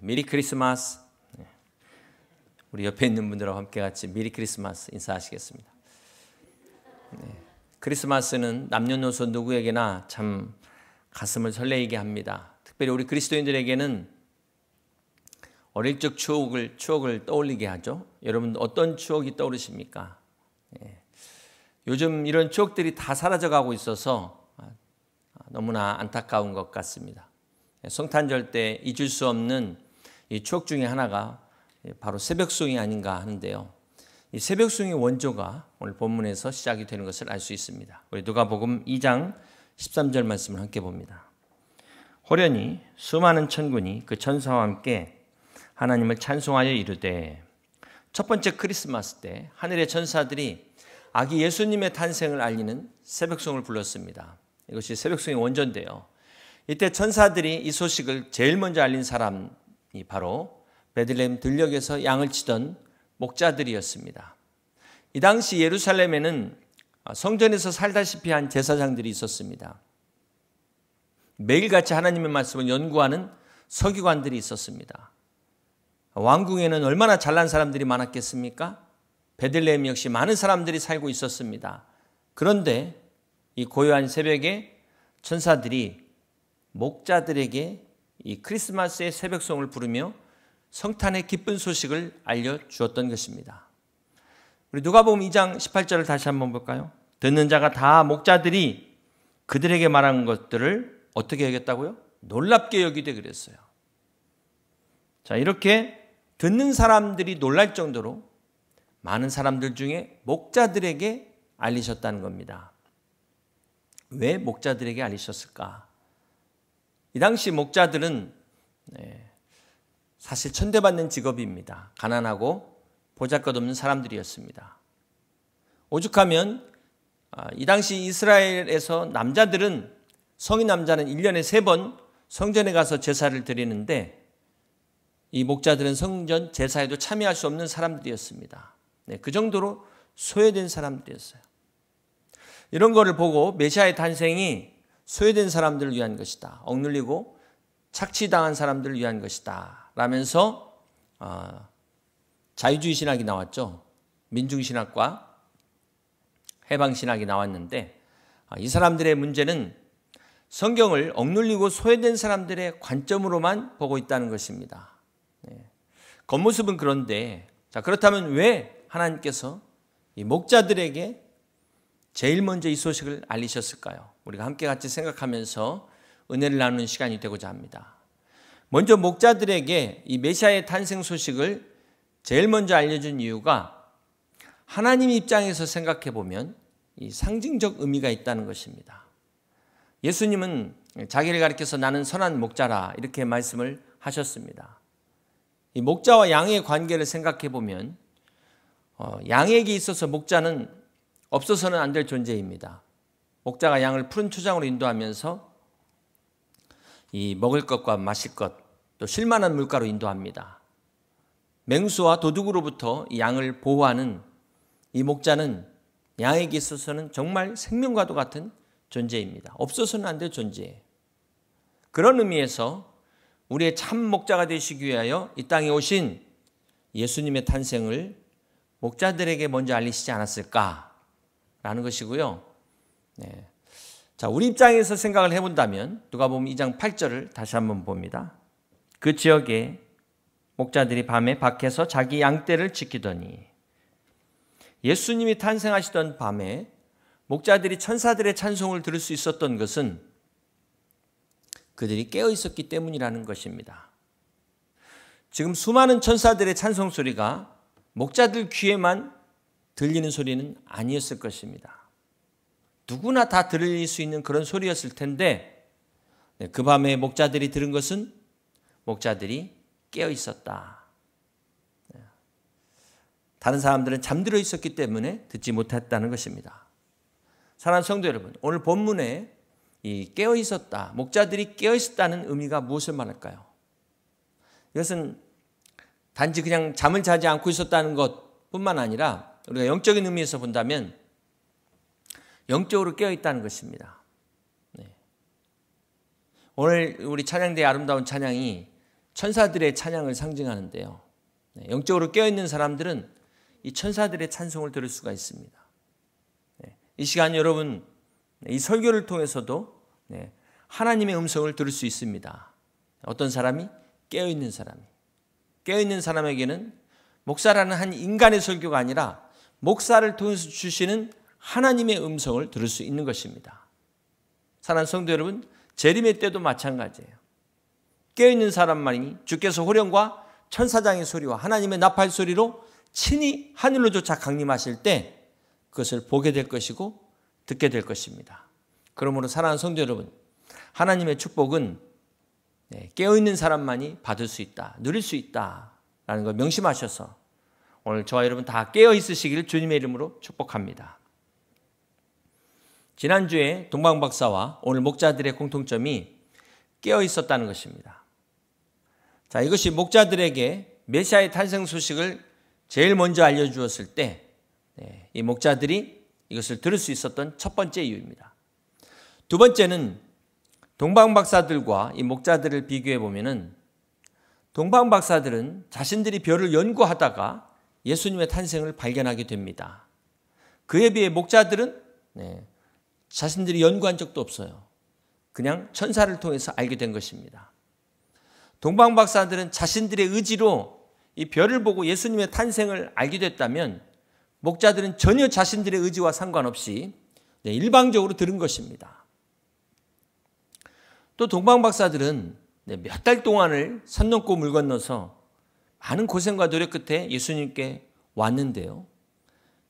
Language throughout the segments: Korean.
메리 크리스마스. 우리 옆에 있는 분들하고 함께 같이 메리 크리스마스 인사하시겠습니다. 크리스마스는 남녀노소 누구에게나 참 가슴을 설레이게 합니다. 특별히 우리 그리스도인들에게는 어릴 적 추억을 떠올리게 하죠. 여러분 어떤 추억이 떠오르십니까? 요즘 이런 추억들이 다 사라져가고 있어서 너무나 안타까운 것 같습니다. 성탄절 때 잊을 수 없는 이 추억 중에 하나가 바로 새벽송이 아닌가 하는데요. 이 새벽송의 원조가 오늘 본문에서 시작이 되는 것을 알 수 있습니다. 우리 누가복음 2장 13절 말씀을 함께 봅니다. 호련히 수많은 천군이 그 천사와 함께 하나님을 찬송하여 이르되, 첫 번째 크리스마스 때 하늘의 천사들이 아기 예수님의 탄생을 알리는 새벽송을 불렀습니다. 이것이 새벽송의 원조인데요. 이때 천사들이 이 소식을 제일 먼저 알린 사람이 바로 베들레헴 들녘에서 양을 치던 목자들이었습니다. 이 당시 예루살렘에는 성전에서 살다시피 한 제사장들이 있었습니다. 매일같이 하나님의 말씀을 연구하는 서기관들이 있었습니다. 왕궁에는 얼마나 잘난 사람들이 많았겠습니까? 베들레헴 역시 많은 사람들이 살고 있었습니다. 그런데 이 고요한 새벽에 천사들이 목자들에게 이 크리스마스의 새벽송을 부르며 성탄의 기쁜 소식을 알려주었던 것입니다. 우리 누가복음 2장 18절을 다시 한번 볼까요? 듣는 자가 다 목자들이 그들에게 말한 것들을 어떻게 여겼다고요? 놀랍게 여기되 그랬어요. 자, 이렇게 듣는 사람들이 놀랄 정도로 많은 사람들 중에 목자들에게 알리셨다는 겁니다. 왜 목자들에게 알리셨을까? 이 당시 목자들은 사실 천대받는 직업입니다. 가난하고 보잘것없는 사람들이었습니다. 오죽하면 이 당시 이스라엘에서 남자들은, 성인 남자는 1년에 3번 성전에 가서 제사를 드리는데 이 목자들은 성전 제사에도 참여할 수 없는 사람들이었습니다. 그 정도로 소외된 사람들이었어요. 이런 거를 보고 메시아의 탄생이 소외된 사람들을 위한 것이다, 억눌리고 착취당한 사람들을 위한 것이다 라면서 자유주의 신학이 나왔죠. 민중신학과 해방신학이 나왔는데, 이 사람들의 문제는 성경을 억눌리고 소외된 사람들의 관점으로만 보고 있다는 것입니다. 겉모습은 그런데, 자, 그렇다면 왜 하나님께서 이 목자들에게 제일 먼저 이 소식을 알리셨을까요? 우리가 함께 같이 생각하면서 은혜를 나누는 시간이 되고자 합니다. 먼저 목자들에게 이 메시아의 탄생 소식을 제일 먼저 알려준 이유가 하나님 입장에서 생각해 보면 이 상징적 의미가 있다는 것입니다. 예수님은 자기를 가리켜서 나는 선한 목자라 이렇게 말씀을 하셨습니다. 이 목자와 양의 관계를 생각해 보면 양에게 있어서 목자는 없어서는 안 될 존재입니다. 목자가 양을 푸른 초장으로 인도하면서 이 먹을 것과 마실 것, 또 쉴만한 물가로 인도합니다. 맹수와 도둑으로부터 이 양을 보호하는 이 목자는 양에게 있어서는 정말 생명과도 같은 존재입니다. 없어서는 안 될 존재예요. 그런 의미에서 우리의 참 목자가 되시기 위하여 이 땅에 오신 예수님의 탄생을 목자들에게 먼저 알리시지 않았을까라는 것이고요. 자, 우리 입장에서 생각을 해본다면 누가복음 2장 8절을 다시 한번 봅니다. 그 지역에 목자들이 밤에 밖에서 자기 양떼를 지키더니, 예수님이 탄생하시던 밤에 목자들이 천사들의 찬송을 들을 수 있었던 것은 그들이 깨어 있었기 때문이라는 것입니다. 지금 수많은 천사들의 찬송 소리가 목자들 귀에만 들리는 소리는 아니었을 것입니다. 누구나 다 들릴 수 있는 그런 소리였을 텐데, 그 밤에 목자들이 들은 것은 목자들이 깨어 있었다. 다른 사람들은 잠들어 있었기 때문에 듣지 못했다는 것입니다. 사랑하는 성도 여러분, 오늘 본문에 이 깨어 있었다, 목자들이 깨어 있었다는 의미가 무엇을 말할까요? 이것은 단지 그냥 잠을 자지 않고 있었다는 것뿐만 아니라 우리가 영적인 의미에서 본다면 영적으로 깨어 있다는 것입니다. 오늘 우리 찬양대의 아름다운 찬양이 천사들의 찬양을 상징하는데요. 영적으로 깨어있는 사람들은 이 천사들의 찬송을 들을 수가 있습니다. 이 시간 여러분, 이 설교를 통해서도 하나님의 음성을 들을 수 있습니다. 어떤 사람이? 깨어있는 사람이. 깨어있는 사람에게는 목사라는 한 인간의 설교가 아니라 목사를 통해서 주시는 하나님의 음성을 들을 수 있는 것입니다. 사랑하는 성도 여러분, 재림의 때도 마찬가지예요. 깨어있는 사람만이 주께서 호령과 천사장의 소리와 하나님의 나팔 소리로 친히 하늘로조차 강림하실 때 그것을 보게 될 것이고 듣게 될 것입니다. 그러므로 사랑하는 성도 여러분, 하나님의 축복은 깨어있는 사람만이 받을 수 있다, 누릴 수 있다라는 걸 명심하셔서 오늘 저와 여러분 다 깨어있으시기를 주님의 이름으로 축복합니다. 지난주에 동방박사와 오늘 목자들의 공통점이 깨어있었다는 것입니다. 자, 이것이 목자들에게 메시아의 탄생 소식을 제일 먼저 알려주었을 때 이 목자들이 이것을 들을 수 있었던 첫 번째 이유입니다. 두 번째는 동방박사들과 이 목자들을 비교해 보면은 동방박사들은 자신들이 별을 연구하다가 예수님의 탄생을 발견하게 됩니다. 그에 비해 목자들은 자신들이 연구한 적도 없어요. 그냥 천사를 통해서 알게 된 것입니다. 동방박사들은 자신들의 의지로 이 별을 보고 예수님의 탄생을 알게 됐다면 목자들은 전혀 자신들의 의지와 상관없이 일방적으로 들은 것입니다. 또 동방박사들은 몇 달 동안을 산 넘고 물 건너서 많은 고생과 노력 끝에 예수님께 왔는데요.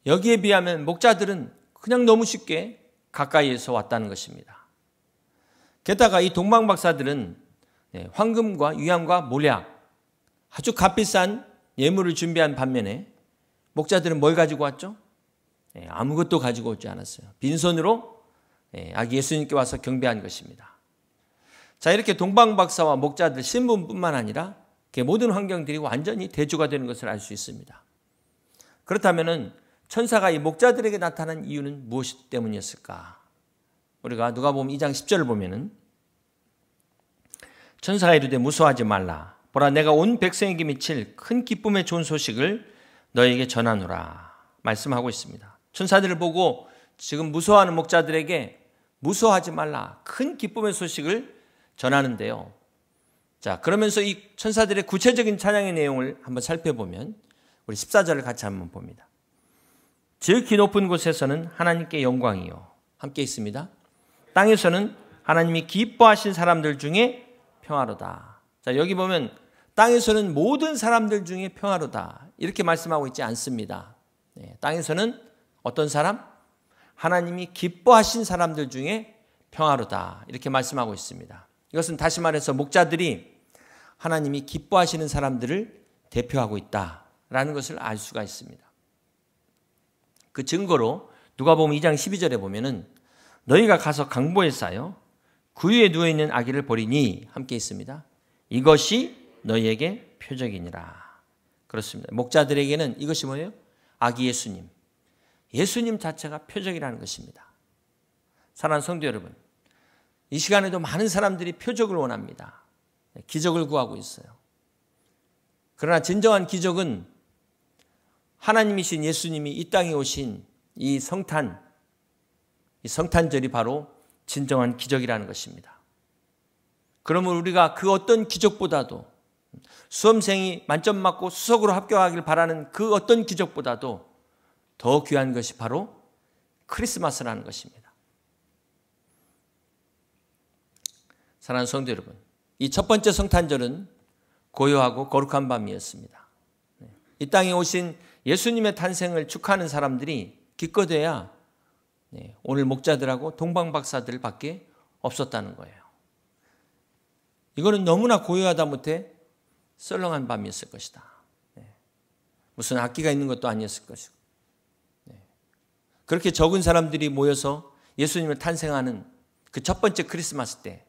여기에 비하면 목자들은 그냥 너무 쉽게 가까이에서 왔다는 것입니다. 게다가 이 동방박사들은 황금과 유향과 몰약, 아주 값비싼 예물을 준비한 반면에 목자들은 뭘 가지고 왔죠? 아무것도 가지고 오지 않았어요. 빈손으로 아기 예수님께 와서 경배한 것입니다. 자, 이렇게 동방박사와 목자들 신분뿐만 아니라 모든 환경들이 완전히 대조가 되는 것을 알 수 있습니다. 그렇다면 천사가 이 목자들에게 나타난 이유는 무엇 때문이었을까? 우리가 누가복음 2장 10절을 보면은 천사가 이르되 무서워하지 말라. 보라, 내가 온 백성에게 미칠 큰 기쁨의 좋은 소식을 너에게 전하노라 말씀하고 있습니다. 천사들을 보고 지금 무서워하는 목자들에게 무서워하지 말라, 큰 기쁨의 소식을 전하는데요. 자, 그러면서 이 천사들의 구체적인 찬양의 내용을 한번 살펴보면 우리 14절을 같이 한번 봅니다. 지극히 높은 곳에서는 하나님께 영광이요, 함께 있습니다. 땅에서는 하나님이 기뻐하신 사람들 중에 평화로다. 자, 여기 보면 땅에서는 모든 사람들 중에 평화로다 이렇게 말씀하고 있지 않습니다. 땅에서는 어떤 사람? 하나님이 기뻐하신 사람들 중에 평화로다 이렇게 말씀하고 있습니다. 이것은 다시 말해서 목자들이 하나님이 기뻐하시는 사람들을 대표하고 있다라는 것을 알 수가 있습니다. 그 증거로 누가복음 2장 12절에 보면은 너희가 가서 강보에 쌓여 구유에 누워있는 아기를 보리니 함께 있습니다. 이것이 너희에게 표적이니라. 그렇습니다. 목자들에게는 이것이 뭐예요? 아기 예수님. 예수님 자체가 표적이라는 것입니다. 사랑하는 성도 여러분, 이 시간에도 많은 사람들이 표적을 원합니다. 기적을 구하고 있어요. 그러나 진정한 기적은 하나님이신 예수님이 이 땅에 오신 이 성탄절이 바로 진정한 기적이라는 것입니다. 그러면 우리가 그 어떤 기적보다도 수험생이 만점 맞고 수석으로 합격하길 바라는 그 어떤 기적보다도 더 귀한 것이 바로 크리스마스라는 것입니다. 사랑하는 성도 여러분, 이 첫 번째 성탄절은 고요하고 거룩한 밤이었습니다. 이 땅에 오신 예수님의 탄생을 축하하는 사람들이 기껏해야 오늘 목자들하고 동방박사들밖에 없었다는 거예요. 이거는 너무나 고요하다 못해 썰렁한 밤이었을 것이다. 무슨 악기가 있는 것도 아니었을 것이고, 그렇게 적은 사람들이 모여서 예수님을 탄생하는 그 첫 번째 크리스마스 때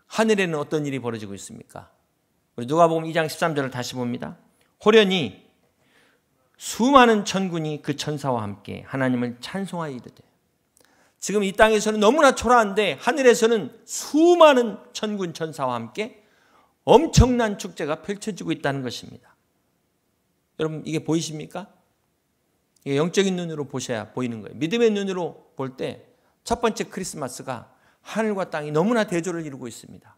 하늘에는 어떤 일이 벌어지고 있습니까? 우리 누가복음 2장 13절을 다시 봅니다. 호련히 수많은 천군이 그 천사와 함께 하나님을 찬송하여 이르되. 지금 이 땅에서는 너무나 초라한데 하늘에서는 수많은 천군 천사와 함께 엄청난 축제가 펼쳐지고 있다는 것입니다. 여러분 이게 보이십니까? 이게 영적인 눈으로 보셔야 보이는 거예요. 믿음의 눈으로 볼 때 첫 번째 크리스마스가 하늘과 땅이 너무나 대조를 이루고 있습니다.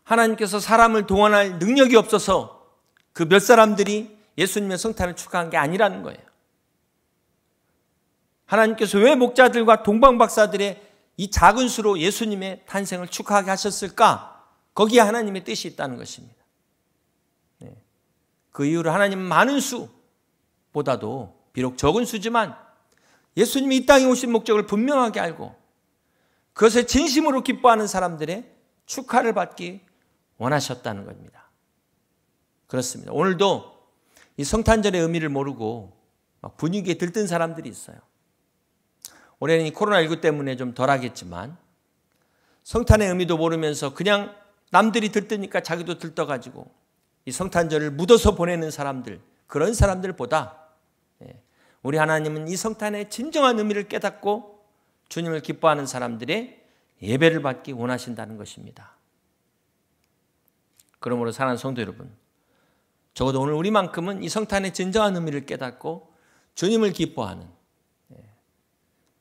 하나님께서 사람을 동원할 능력이 없어서 그 몇 사람들이 예수님의 성탄을 축하한 게 아니라는 거예요. 하나님께서 왜 목자들과 동방박사들의 이 작은 수로 예수님의 탄생을 축하하게 하셨을까? 거기에 하나님의 뜻이 있다는 것입니다. 그 이유로 하나님은 많은 수보다도 비록 적은 수지만 예수님이 이 땅에 오신 목적을 분명하게 알고 그것에 진심으로 기뻐하는 사람들의 축하를 받기 원하셨다는 겁니다. 그렇습니다. 오늘도 이 성탄절의 의미를 모르고 막 분위기에 들뜬 사람들이 있어요. 올해는 이 코로나19 때문에 좀 덜하겠지만 성탄의 의미도 모르면서 그냥 남들이 들뜨니까 자기도 들떠가지고 이 성탄절을 묻어서 보내는 사람들, 그런 사람들보다 우리 하나님은 이 성탄의 진정한 의미를 깨닫고 주님을 기뻐하는 사람들의 예배를 받기 원하신다는 것입니다. 그러므로 사랑하는 성도 여러분, 적어도 오늘 우리만큼은 이 성탄의 진정한 의미를 깨닫고 주님을 기뻐하는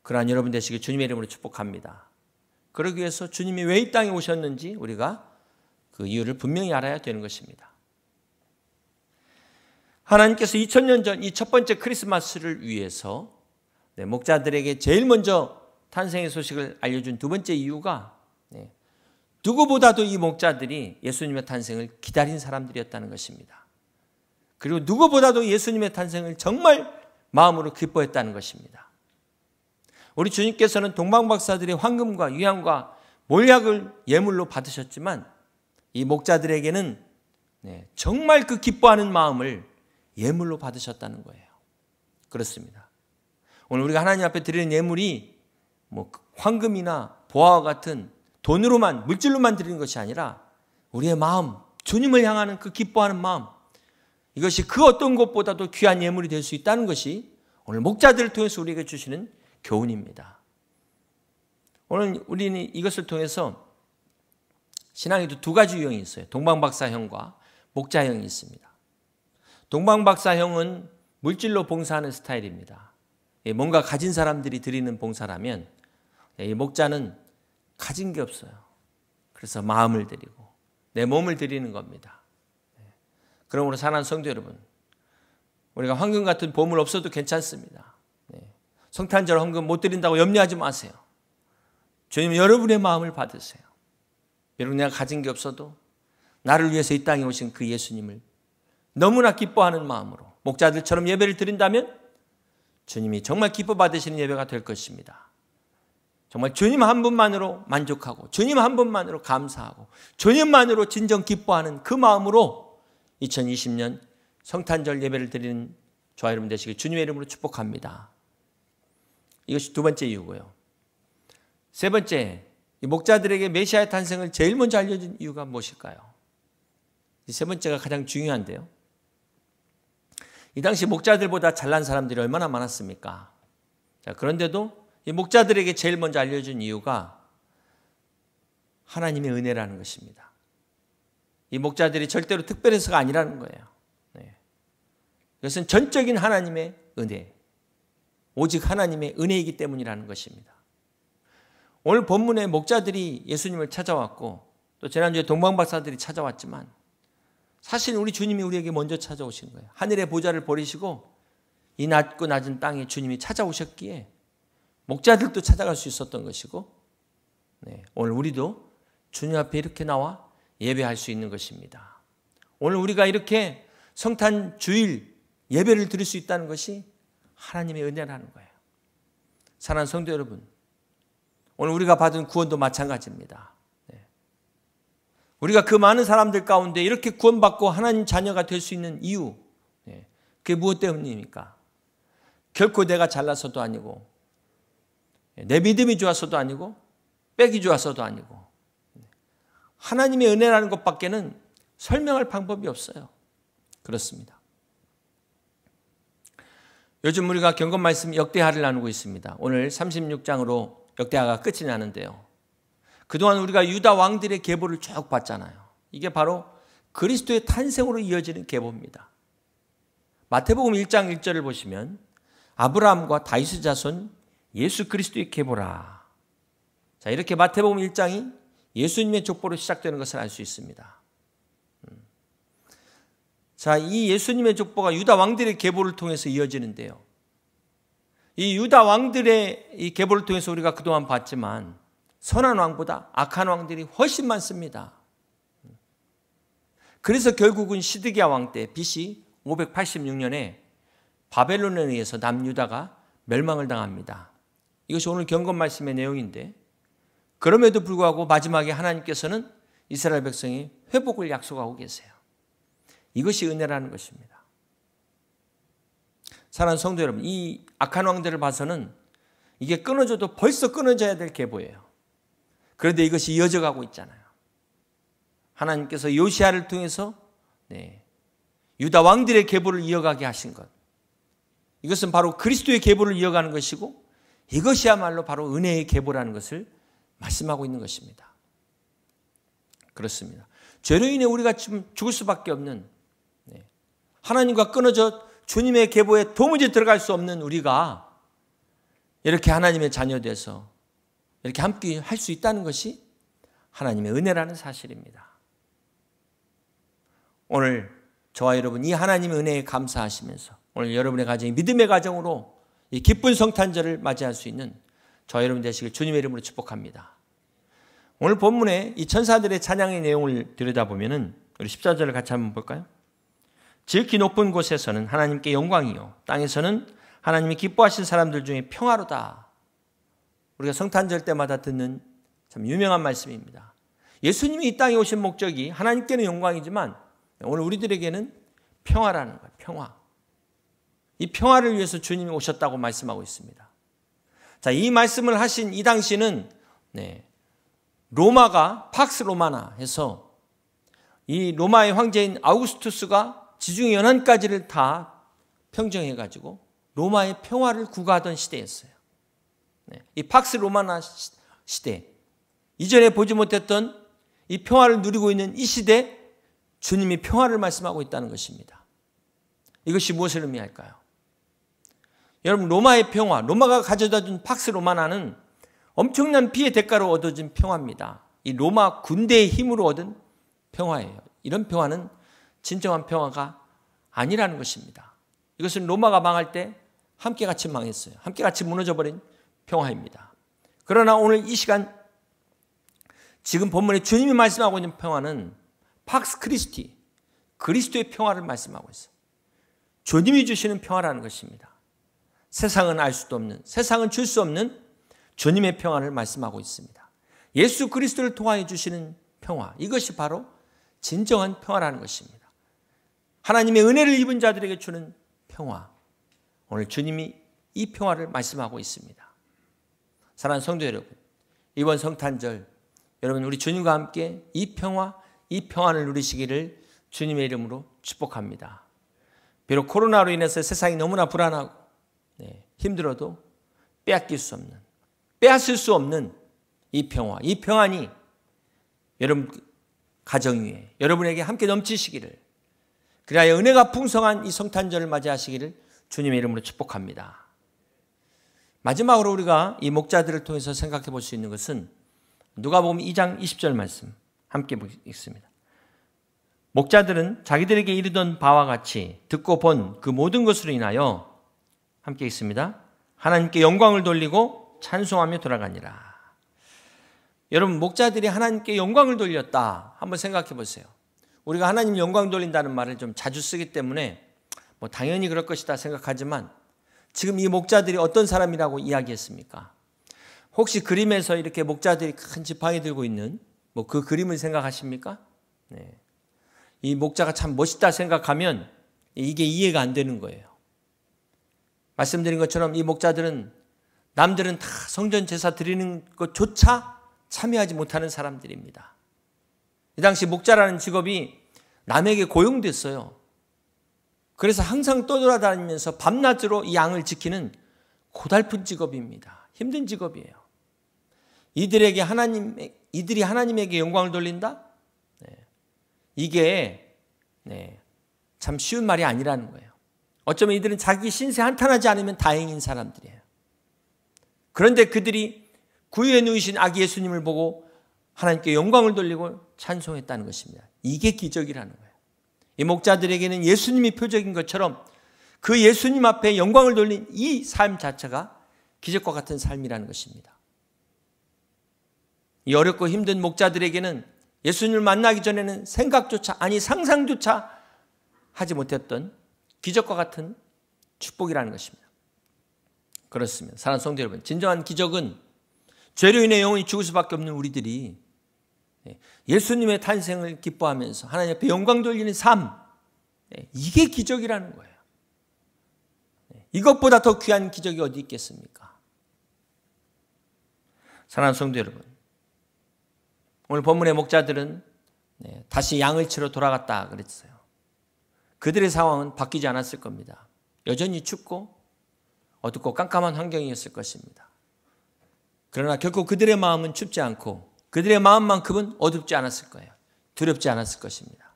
그러한 여러분 되시길 주님의 이름으로 축복합니다. 그러기 위해서 주님이 왜 이 땅에 오셨는지 우리가 그 이유를 분명히 알아야 되는 것입니다. 하나님께서 2000년 전 이 첫 번째 크리스마스를 위해서 목자들에게 제일 먼저 탄생의 소식을 알려준 두 번째 이유가 누구보다도 이 목자들이 예수님의 탄생을 기다린 사람들이었다는 것입니다. 그리고 누구보다도 예수님의 탄생을 정말 마음으로 기뻐했다는 것입니다. 우리 주님께서는 동방박사들의 황금과 유향과 몰약을 예물로 받으셨지만 이 목자들에게는 정말 그 기뻐하는 마음을 예물로 받으셨다는 거예요. 그렇습니다. 오늘 우리가 하나님 앞에 드리는 예물이 황금이나 보화와 같은 돈으로만, 물질로만 드리는 것이 아니라 우리의 마음, 주님을 향하는 그 기뻐하는 마음, 이것이 그 어떤 것보다도 귀한 예물이 될 수 있다는 것이 오늘 목자들을 통해서 우리에게 주시는 교훈입니다. 오늘 우리는 이것을 통해서 신앙에도 두 가지 유형이 있어요. 동방박사형과 목자형이 있습니다. 동방박사형은 물질로 봉사하는 스타일입니다. 뭔가 가진 사람들이 드리는 봉사라면 이 목자는 가진 게 없어요. 그래서 마음을 드리고 내 몸을 드리는 겁니다. 그러므로 사랑하는 성도 여러분, 우리가 황금 같은 보물 없어도 괜찮습니다. 성탄절 헌금 못 드린다고 염려하지 마세요. 주님 여러분의 마음을 받으세요. 여러분 내가 가진 게 없어도 나를 위해서 이 땅에 오신 그 예수님을 너무나 기뻐하는 마음으로 목자들처럼 예배를 드린다면 주님이 정말 기뻐 받으시는 예배가 될 것입니다. 정말 주님 한 분만으로 만족하고 주님 한 분만으로 감사하고 주님만으로 진정 기뻐하는 그 마음으로 2020년 성탄절 예배를 드리는 저와 여러분 되시길 주님의 이름으로 축복합니다. 이것이 두 번째 이유고요. 세 번째, 이 목자들에게 메시아의 탄생을 제일 먼저 알려준 이유가 무엇일까요? 이 세 번째가 가장 중요한데요. 이 당시 목자들보다 잘난 사람들이 얼마나 많았습니까? 자, 그런데도 이 목자들에게 제일 먼저 알려준 이유가 하나님의 은혜라는 것입니다. 이 목자들이 절대로 특별해서가 아니라는 거예요. 이것은 전적인 하나님의 은혜, 오직 하나님의 은혜이기 때문이라는 것입니다. 오늘 본문에 목자들이 예수님을 찾아왔고 또 지난주에 동방박사들이 찾아왔지만 사실 우리 주님이 우리에게 먼저 찾아오신 거예요. 하늘의 보좌를 버리시고 이 낮고 낮은 땅에 주님이 찾아오셨기에 목자들도 찾아갈 수 있었던 것이고 오늘 우리도 주님 앞에 이렇게 나와 예배할 수 있는 것입니다. 오늘 우리가 이렇게 성탄 주일 예배를 드릴 수 있다는 것이 하나님의 은혜라는 거예요. 사랑하는 성도 여러분, 오늘 우리가 받은 구원도 마찬가지입니다. 우리가 그 많은 사람들 가운데 이렇게 구원받고 하나님 자녀가 될 수 있는 이유, 그게 무엇 때문입니까? 결코 내가 잘나서도 아니고 내 믿음이 좋아서도 아니고 빽이 좋아서도 아니고 하나님의 은혜라는 것밖에는 설명할 방법이 없어요. 그렇습니다. 요즘 우리가 경건 말씀 역대하를 나누고 있습니다. 오늘 36장으로 역대하가 끝이 나는데요. 그동안 우리가 유다 왕들의 계보를 쭉 봤잖아요. 이게 바로 그리스도의 탄생으로 이어지는 계보입니다. 마태복음 1장 1절을 보시면 아브라함과 다윗의 자손 예수 그리스도의 계보라. 자, 이렇게 마태복음 1장이 예수님의 족보로 시작되는 것을 알 수 있습니다. 자, 이 예수님의 족보가 유다 왕들의 계보를 통해서 이어지는데요. 이 유다 왕들의 이 계보를 통해서 우리가 그동안 봤지만 선한 왕보다 악한 왕들이 훨씬 많습니다. 그래서 결국은 시드기야 왕 때 BC 586년에 바벨론에 의해서 남유다가 멸망을 당합니다. 이것이 오늘 경건 말씀의 내용인데, 그럼에도 불구하고 마지막에 하나님께서는 이스라엘 백성이 회복을 약속하고 계세요. 이것이 은혜라는 것입니다. 사랑하는 성도 여러분, 이 악한 왕들을 봐서는 이게 끊어져도 벌써 끊어져야 될 계보예요. 그런데 이것이 이어져 가고 있잖아요. 하나님께서 요시야를 통해서 유다 왕들의 계보를 이어가게 하신 것, 이것은 바로 그리스도의 계보를 이어가는 것이고, 이것이야말로 바로 은혜의 계보라는 것을 말씀하고 있는 것입니다. 그렇습니다. 죄로 인해 우리가 지금 죽을 수밖에 없는, 하나님과 끊어져 주님의 계보에 도무지 들어갈 수 없는 우리가 이렇게 하나님의 자녀돼서 이렇게 함께 할 수 있다는 것이 하나님의 은혜라는 사실입니다. 오늘 저와 여러분 이 하나님의 은혜에 감사하시면서 오늘 여러분의 가정이 믿음의 가정으로 이 기쁜 성탄절을 맞이할 수 있는 저와 여러분 되시길 주님의 이름으로 축복합니다. 오늘 본문에 이 천사들의 찬양의 내용을 들여다보면 우리 14절을 같이 한번 볼까요? 지극히 높은 곳에서는 하나님께 영광이요, 땅에서는 하나님이 기뻐하신 사람들 중에 평화로다. 우리가 성탄절 때마다 듣는 참 유명한 말씀입니다. 예수님이 이 땅에 오신 목적이 하나님께는 영광이지만 오늘 우리들에게는 평화라는 거예요. 평화. 이 평화를 위해서 주님이 오셨다고 말씀하고 있습니다. 자, 이 말씀을 하신 이 당시는 로마가 팍스 로마나 해서 이 로마의 황제인 아우구스투스가 지중해 연안까지를 다 평정해가지고 로마의 평화를 구가하던 시대였어요. 이 팍스 로마나 시대, 이전에 보지 못했던 이 평화를 누리고 있는 이 시대, 주님이 평화를 말씀하고 있다는 것입니다. 이것이 무엇을 의미할까요? 여러분, 로마의 평화, 로마가 가져다준 팍스 로마나는 엄청난 피해 대가로 얻어진 평화입니다. 이 로마 군대의 힘으로 얻은 평화예요. 이런 평화는 진정한 평화가 아니라는 것입니다. 이것은 로마가 망할 때 함께 같이 망했어요. 함께 같이 무너져버린 평화입니다. 그러나 오늘 이 시간 지금 본문에 주님이 말씀하고 있는 평화는 팍스 크리스티, 그리스도의 평화를 말씀하고 있어요. 주님이 주시는 평화라는 것입니다. 세상은 알 수도 없는, 세상은 줄 수 없는 주님의 평화를 말씀하고 있습니다. 예수 그리스도를 통하여 주시는 평화, 이것이 바로 진정한 평화라는 것입니다. 하나님의 은혜를 입은 자들에게 주는 평화, 오늘 주님이 이 평화를 말씀하고 있습니다. 사랑하는 성도 여러분, 이번 성탄절 여러분 우리 주님과 함께 이 평화를 누리시기를 주님의 이름으로 축복합니다. 비록 코로나로 인해서 세상이 너무나 불안하고 힘들어도 빼앗길 수 없는, 빼앗을 수 없는 이 평화, 이 평안이 여러분 가정 위에 여러분에게 함께 넘치시기를, 그리하여 은혜가 풍성한 이 성탄절을 맞이하시기를 주님의 이름으로 축복합니다. 마지막으로 우리가 이 목자들을 통해서 생각해 볼 수 있는 것은 누가복음 2장 20절 말씀 함께 읽습니다. 목자들은 자기들에게 이르던 바와 같이 듣고 본 그 모든 것으로 인하여 함께 읽습니다. 하나님께 영광을 돌리고 찬송하며 돌아가니라. 여러분, 목자들이 하나님께 영광을 돌렸다. 한번 생각해 보세요. 우리가 하나님 영광 돌린다는 말을 좀 자주 쓰기 때문에 당연히 그럴 것이다 생각하지만 지금 이 목자들이 어떤 사람이라고 이야기했습니까? 혹시 그림에서 이렇게 목자들이 큰 지팡이 들고 있는 그 그림을 생각하십니까? 이 목자가 참 멋있다 생각하면 이게 이해가 안 되는 거예요. 말씀드린 것처럼 이 목자들은 남들은 다 성전 제사 드리는 것조차 참여하지 못하는 사람들입니다. 이 당시 목자라는 직업이 남에게 고용됐어요. 그래서 항상 떠돌아다니면서 밤낮으로 이 양을 지키는 고달픈 직업입니다. 힘든 직업이에요. 이들이 하나님에게 영광을 돌린다? 이게 참 쉬운 말이 아니라는 거예요. 어쩌면 이들은 자기 신세 한탄하지 않으면 다행인 사람들이에요. 그런데 그들이 구유에 누이신 아기 예수님을 보고 하나님께 영광을 돌리고 찬송했다는 것입니다. 이게 기적이라는 거예요. 이 목자들에게는 예수님이 표적인 것처럼 그 예수님 앞에 영광을 돌린 이 삶 자체가 기적과 같은 삶이라는 것입니다. 이 어렵고 힘든 목자들에게는 예수님을 만나기 전에는 생각조차, 아니 상상조차 하지 못했던 기적과 같은 축복이라는 것입니다. 그렇습니다. 사랑하는 성도 여러분, 진정한 기적은 죄로 인해 영원히 죽을 수밖에 없는 우리들이 예수님의 탄생을 기뻐하면서 하나님 앞에 영광 돌리는 삶, 이게 기적이라는 거예요. 이것보다 더 귀한 기적이 어디 있겠습니까? 사랑하는 성도 여러분, 오늘 본문의 목자들은 다시 양을 치러 돌아갔다 그랬어요. 그들의 상황은 바뀌지 않았을 겁니다. 여전히 춥고 어둡고 깜깜한 환경이었을 것입니다. 그러나 결코 그들의 마음은 춥지 않고 그들의 마음만큼은 어둡지 않았을 거예요. 두렵지 않았을 것입니다.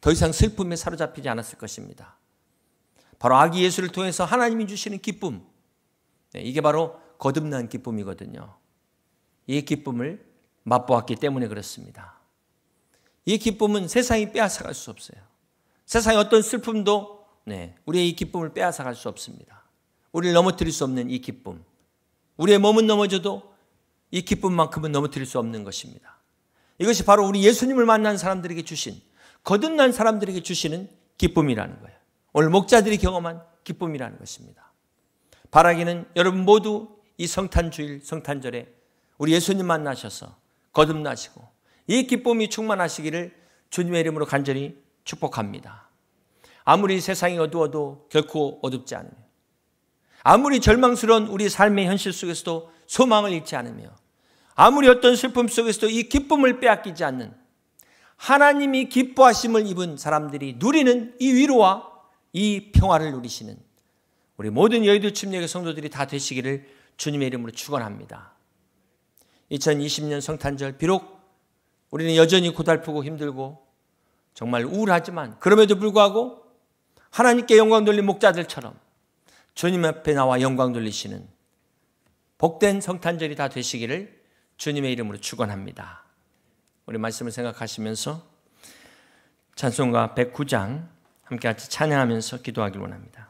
더 이상 슬픔에 사로잡히지 않았을 것입니다. 바로 아기 예수를 통해서 하나님이 주시는 기쁨, 이게 바로 거듭난 기쁨이거든요. 이 기쁨을 맛보았기 때문에 그렇습니다. 이 기쁨은 세상이 빼앗아갈 수 없어요. 세상의 어떤 슬픔도 우리의 이 기쁨을 빼앗아갈 수 없습니다. 우리를 넘어뜨릴 수 없는 이 기쁨, 우리의 몸은 넘어져도 이 기쁨만큼은 넘어뜨릴 수 없는 것입니다. 이것이 바로 우리 예수님을 만난 사람들에게 주신, 거듭난 사람들에게 주시는 기쁨이라는 거예요. 오늘 목자들이 경험한 기쁨이라는 것입니다. 바라기는 여러분 모두 이 성탄주일, 성탄절에 우리 예수님 만나셔서 거듭나시고 이 기쁨이 충만하시기를 주님의 이름으로 간절히 축복합니다. 아무리 세상이 어두워도 결코 어둡지 않으며, 아무리 절망스러운 우리 삶의 현실 속에서도 소망을 잃지 않으며, 아무리 어떤 슬픔 속에서도 이 기쁨을 빼앗기지 않는, 하나님이 기뻐하심을 입은 사람들이 누리는 이 위로와 이 평화를 누리시는 우리 모든 여의도 침례교회 성도들이 다 되시기를 주님의 이름으로 축원합니다. 2020년 성탄절, 비록 우리는 여전히 고달프고 힘들고 정말 우울하지만 그럼에도 불구하고 하나님께 영광 돌린 목자들처럼 주님 앞에 나와 영광 돌리시는 복된 성탄절이 다 되시기를 주님의 이름으로 축원합니다. 우리 말씀을 생각하시면서 찬송가 109장 함께 같이 찬양하면서 기도하길 원합니다.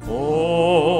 오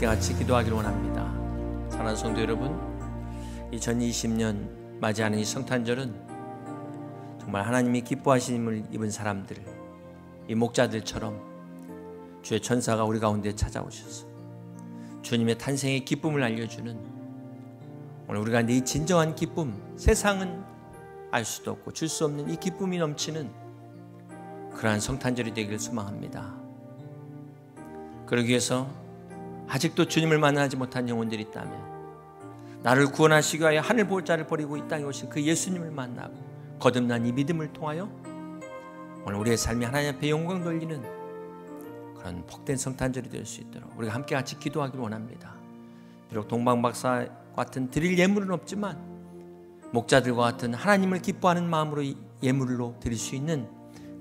함께 같이 기도하기를 원합니다. 사랑하는 성도 여러분, 2020년 맞이하는 이 성탄절은 정말 하나님이 기뻐하심을 입은 사람들, 이 목자들처럼 주의 천사가 우리 가운데 찾아오셔서 주님의 탄생의 기쁨을 알려주는, 오늘 우리가 이 진정한 기쁨, 세상은 알 수도 없고 줄 수 없는 이 기쁨이 넘치는 그러한 성탄절이 되기를 소망합니다. 그러기 위해서 아직도 주님을 만나지 못한 영혼들이 있다면, 나를 구원하시기 위하여 하늘 보좌를 버리고 이 땅에 오신 그 예수님을 만나고 거듭난 이 믿음을 통하여 오늘 우리의 삶이 하나님 앞에 영광 돌리는 그런 복된 성탄절이 될 수 있도록 우리가 함께 같이 기도하기를 원합니다. 비록 동방박사 같은 드릴 예물은 없지만 목자들과 같은 하나님을 기뻐하는 마음으로 예물로 드릴 수 있는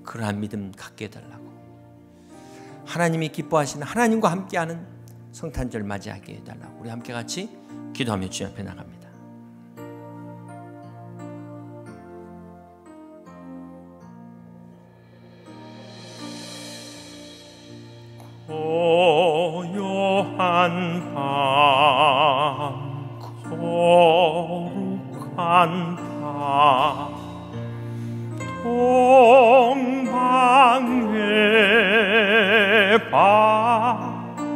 그러한 믿음 갖게 해달라고, 하나님이 기뻐하시는 하나님과 함께하는 성탄절 맞이하게 해달라고 우리 함께 같이 기도하며 주님 앞에 나갑니다. 고요한 밤, 거룩한 밤, 동방의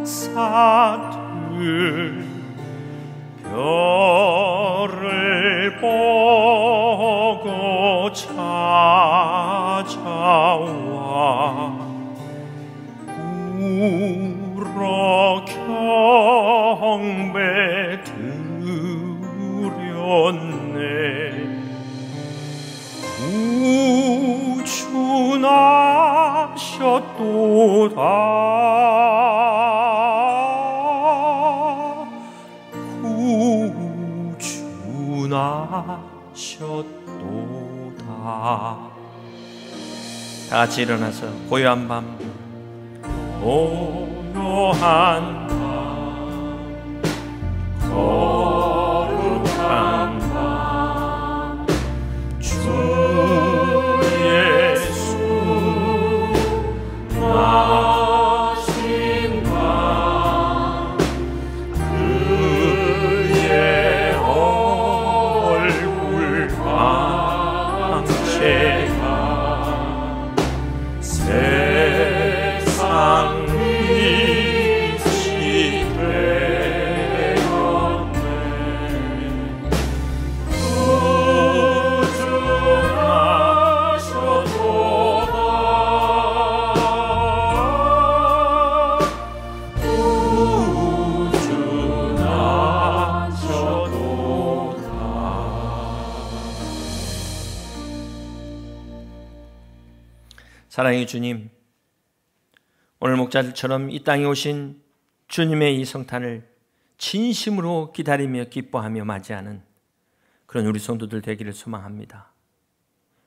박사들 별을 보고 찾아와 울어 경배 드렸네. 구주나셨도다. 구주나셨도다. 다 같이 일어나서 고요한 밤, 고요한 밤, 거룩한 밤, 주 예수 나신 밤, 그의 얼굴 광채가 세상 빛이 되었네. 사랑의 주님, 오늘 목자들처럼 이 땅에 오신 주님의 이 성탄을 진심으로 기다리며 기뻐하며 맞이하는 그런 우리 성도들 되기를 소망합니다.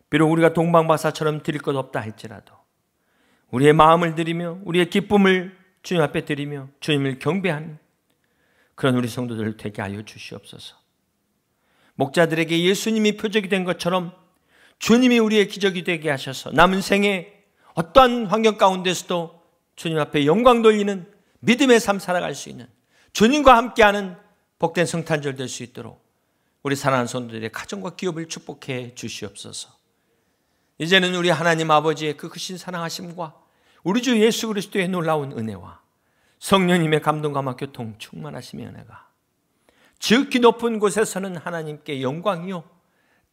비록 우리가 동방박사처럼 드릴 것 없다 할지라도 우리의 마음을 드리며 우리의 기쁨을 주님 앞에 드리며 주님을 경배하는 그런 우리 성도들 되게 하여 주시옵소서. 목자들에게 예수님이 표적이 된 것처럼 주님이 우리의 기적이 되게 하셔서 남은 생에 어떠한 환경 가운데서도 주님 앞에 영광 돌리는 믿음의 삶 살아갈 수 있는, 주님과 함께하는 복된 성탄절 될 수 있도록 우리 사랑하는 성도들의 가정과 기업을 축복해 주시옵소서. 이제는 우리 하나님 아버지의 그 크신 사랑하심과 우리 주 예수 그리스도의 놀라운 은혜와 성령님의 감동과 교통 충만하심의 은혜가 지극히 높은 곳에서는 하나님께 영광이요,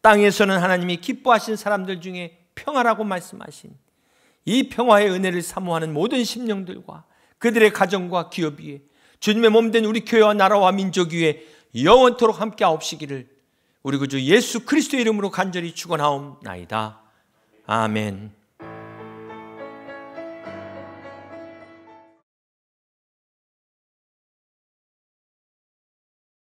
땅에서는 하나님이 기뻐하신 사람들 중에 평화라고 말씀하신 이 평화의 은혜를 사모하는 모든 심령들과 그들의 가정과 기업 위에, 주님의 몸된 우리 교회와 나라와 민족 위에 영원토록 함께 하옵시기를 우리 구주 예수 그리스도의 이름으로 간절히 축원하옵나이다. 아멘.